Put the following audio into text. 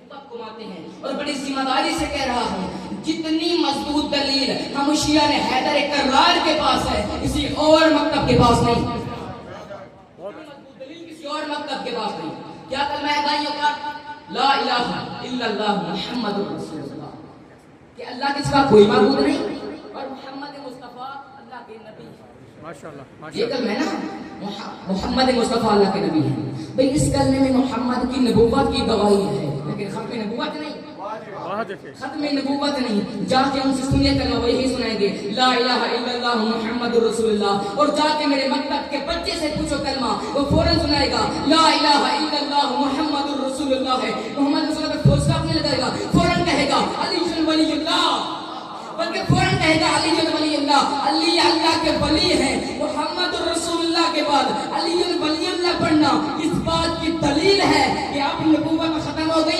خطبہ کماتے ہیں اور بڑی ذمہ داری سے کہہ رہا ہوں جتنی مضبوط دلیل ہم شیعہ نے حیدر کرار کے پاس ہے کسی اور مکتب کے پاس نہیں، مضبوط دلیل کسی اور مکتب کے پاس نہیں۔ کیا کلمہ ہے بھائیوں کا؟ لا الہ الا اللہ محمد رسول اللہ، کہ اللہ کے سوا کوئی معبود نہیں اور محمد مصطفیٰ اللہ کے نبی ہیں۔ ماشاءاللہ یہ کلمہ ہے نا، محمد مصطفیٰ اللہ کے نبی ہیں۔ بھئی اس کلمے میں محمد کی نبوت کی گواہی ہے لیکن ختم نبوت نہیں، ختم نبوت نہیں۔ جا کے ان سے سنیے کلمہ وہی سنائیں گے لا الہ الا اللہ محمد رسول اللہ، اور جا کے میرے مکتب کے بچے سے پوچھو کلمہ وہ فوراً سنائے گا لا الہ الا اللہ محمد رسول اللہ ہے، محمد رسول اللہ پہ فوج نہیں لگائے گا، فوراً کہے گا علی ولی اللہ، بلکہ فوراً کہے گا علی ولی اللہ، علی اللہ کے ولی ہیں۔ محمد رسول اللہ کے بعد علی ولی اللہ پڑھنا اس بات کی دلیل ہے کہ اب نبوت ختم ہو گئی